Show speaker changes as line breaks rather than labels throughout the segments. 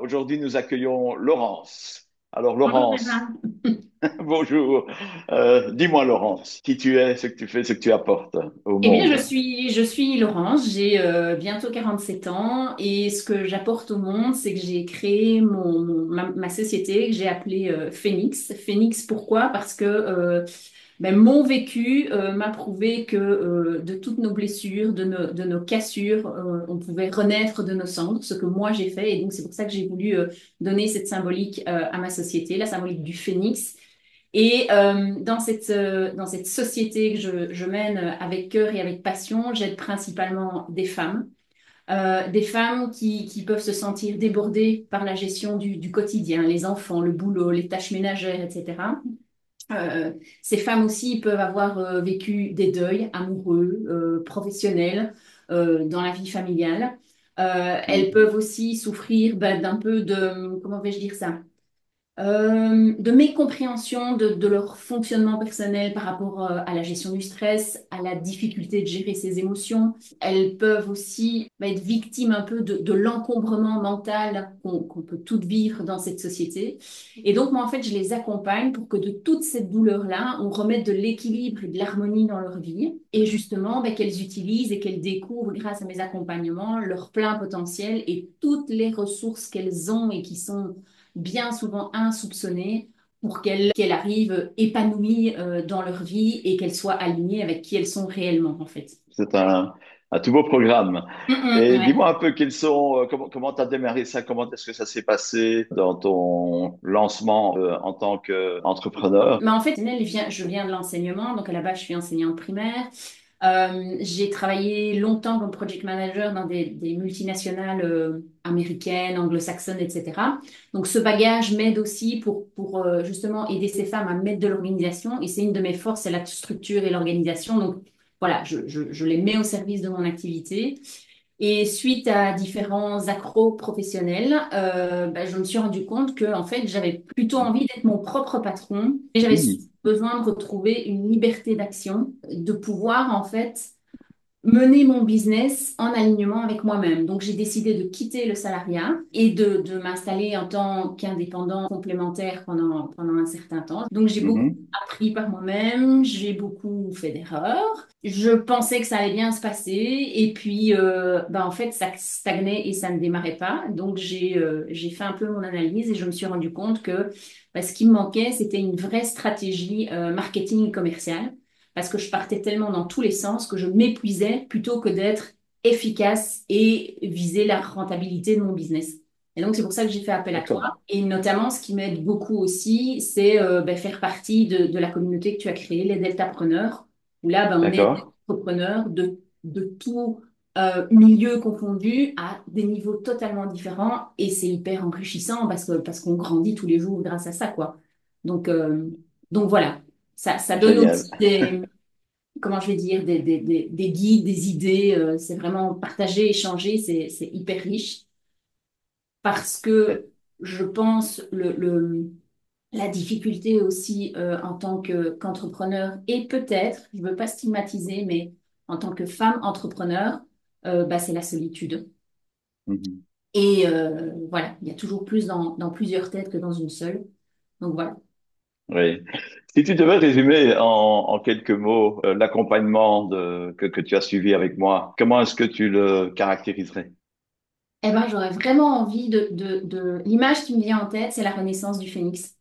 Aujourd'hui, nous accueillons Laurence. Alors,
Bonjour
Laurence,
Gérard.
bonjour. Dis-moi, Laurence, qui tu es, ce que tu fais, ce que tu apportes au
Eh bien,
monde.
je suis Laurence, j'ai bientôt 47 ans et ce que j'apporte au monde, c'est que j'ai créé ma société que j'ai appelée Phoenix. Phoenix, pourquoi? Parce que mon vécu m'a prouvé que de toutes nos blessures, de nos cassures, on pouvait renaître de nos cendres, ce que moi j'ai fait. Et donc, c'est pour ça que j'ai voulu donner cette symbolique à ma société, la symbolique du phénix. Et dans cette société que je mène avec cœur et avec passion, j'aide principalement des femmes qui peuvent se sentir débordées par la gestion du quotidien, les enfants, le boulot, les tâches ménagères, etc. Ces femmes aussi peuvent avoir vécu des deuils amoureux, professionnels, dans la vie familiale. Elles
Mhm.
peuvent aussi souffrir d'un peu de, comment vais-je dire ça? De mécompréhension de leur fonctionnement personnel par rapport à la gestion du stress, à la difficulté de gérer ses émotions. Elles peuvent aussi être victimes un peu de l'encombrement mental qu'on peut toutes vivre dans cette société. Et donc, moi, en fait, je les accompagne pour que de toute cette douleur-là, on remette de l'équilibre et de l'harmonie dans leur vie. Et justement, qu'elles utilisent et qu'elles découvrent, grâce à mes accompagnements, leur plein potentiel et toutes les ressources qu'elles ont et qui sont bien souvent insoupçonnées pour qu'elles arrivent épanouies dans leur vie et qu'elles soient alignées avec qui elles sont réellement, en fait.
C'est un tout beau programme. Et
Ouais.
dis-moi un peu comment tu as démarré ça, comment est-ce que ça s'est passé dans ton lancement en tant qu'entrepreneur.
Mais en fait, je viens de l'enseignement, donc à la base, je suis enseignante primaire. J'ai travaillé longtemps comme project manager dans des multinationales américaines, anglo-saxonnes, etc. Donc ce bagage m'aide aussi pour justement aider ces femmes à mettre de l'organisation. Et c'est une de mes forces, c'est la structure et l'organisation. Donc voilà, je les mets au service de mon activité. Et suite à différents accros professionnels, je me suis rendu compte que en fait, j'avais plutôt envie d'être mon propre patron et j'avais
Mhm.
besoin de retrouver une liberté d'action, de pouvoir en fait mener mon business en alignement avec moi-même. Donc, j'ai décidé de quitter le salariat et de m'installer en tant qu'indépendant complémentaire pendant un certain temps. Donc, j'ai beaucoup
Mhm.
appris par moi-même, j'ai beaucoup fait d'erreurs. Je pensais que ça allait bien se passer et puis, en fait, ça stagnait et ça ne démarrait pas. Donc, j'ai fait un peu mon analyse et je me suis rendu compte que ce qui me manquait, c'était une vraie stratégie marketing et commerciale parce que je partais tellement dans tous les sens que je m'épuisais plutôt que d'être efficace et viser la rentabilité de mon business. Et donc, c'est pour ça que j'ai fait appel à toi.
D'accord.
Et notamment, ce qui m'aide beaucoup aussi, c'est faire partie de la communauté que tu as créée, les Deltapreneurs, où là, on est des
D'accord.
entrepreneurs de tout milieu confondu à des niveaux totalement différents. Et c'est hyper enrichissant parce qu'on grandit tous les jours grâce à ça, quoi. Donc, euh, donc voilà, ça donne
Génial.
aussi comment je vais dire, des guides, des idées. C'est vraiment partager, échanger, c'est hyper riche parce que je pense la difficulté aussi en tant qu'entrepreneur et peut-être, je ne veux pas stigmatiser, mais en tant que femme entrepreneur, c'est la solitude.
Mhm.
Et voilà, il y a toujours plus dans plusieurs têtes que dans une seule. Donc voilà.
Oui. Si tu devais résumer en quelques mots l'accompagnement que tu as suivi avec moi, comment est-ce que tu le caractériserais?
Eh ben, j'aurais vraiment envie L'image qui me vient en tête, c'est la renaissance du phénix.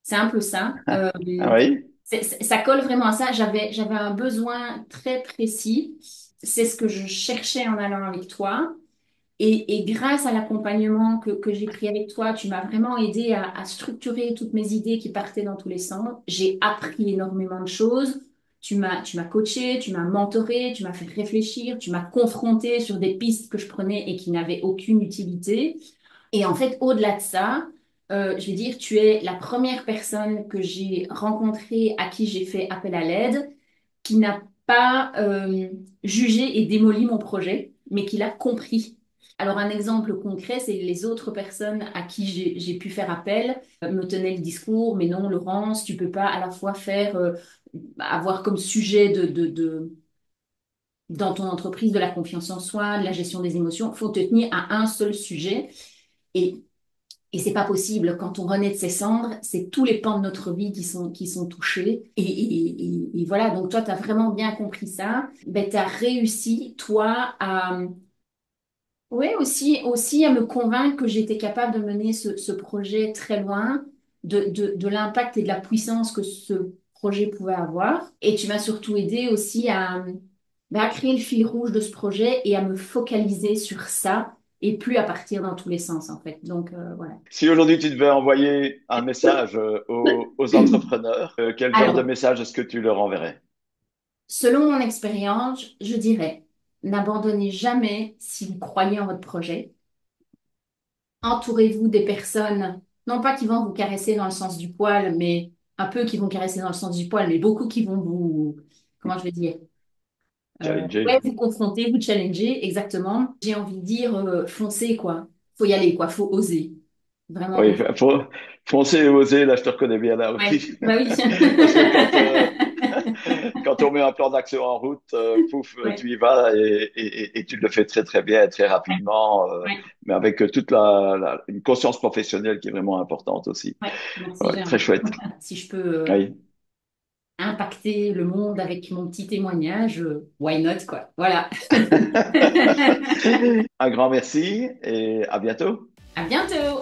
C'est un peu ça.
Ah oui?
Ça colle vraiment à ça. J'avais un besoin très précis. C'est ce que je cherchais en allant avec toi. Et grâce à l'accompagnement que j'ai pris avec toi, tu m'as vraiment aidé à structurer toutes mes idées qui partaient dans tous les sens. J'ai appris énormément de choses. Tu m'as coaché, tu m'as mentoré, tu m'as fait réfléchir, tu m'as confronté sur des pistes que je prenais et qui n'avaient aucune utilité. Et en fait, au-delà de ça, je vais dire, tu es la première personne que j'ai rencontrée, à qui j'ai fait appel à l'aide, qui n'a pas jugé et démoli mon projet, mais qui l'a compris. Alors, un exemple concret, c'est les autres personnes à qui j'ai pu faire appel me tenaient le discours, mais non, Laurence, tu peux pas à la fois avoir comme sujet dans ton entreprise de la confiance en soi, de la gestion des émotions, faut te tenir à un seul sujet. Et Et c'est pas possible. Quand on renaît de ses cendres, c'est tous les pans de notre vie qui sont touchés. Et voilà, donc toi, tu as vraiment bien compris ça. Ben, tu as réussi, toi, à... Oui, aussi à me convaincre que j'étais capable de mener ce projet très loin, de l'impact et de la puissance que ce projet pouvait avoir. Et tu m'as surtout aidé aussi à créer le fil rouge de ce projet et à me focaliser sur ça et plus à partir dans tous les sens, en fait. Donc, voilà.
Si aujourd'hui tu devais envoyer un message aux entrepreneurs, quel genre de
Alors,
message est-ce que tu leur enverrais?
selon mon expérience, je dirais, n'abandonnez jamais si vous croyez en votre projet. Entourez-vous des personnes, non pas qui vont vous caresser dans le sens du poil, mais un peu qui vont caresser dans le sens du poil, mais beaucoup qui vont vous, comment je vais dire,
Challenger.
ouais, vous confronter, vous challenger, exactement. J'ai envie de dire, foncez, quoi. Faut y aller, quoi. Faut oser. Vraiment
Oui,
oser.
foncer et oser, là je te reconnais bien là
Ouais,
aussi.
bah oui.
Parce que quand on met un plan d'action en route, pouf,
Ouais,
tu y vas et tu le fais très très bien, très rapidement,
ouais,
mais avec toute une conscience professionnelle qui est vraiment importante aussi.
ouais. Donc, si
Ouais, très chouette.
si je peux
Oui.
impacter le monde avec mon petit témoignage, why not, quoi. Voilà.
Un grand merci et à bientôt.
À bientôt!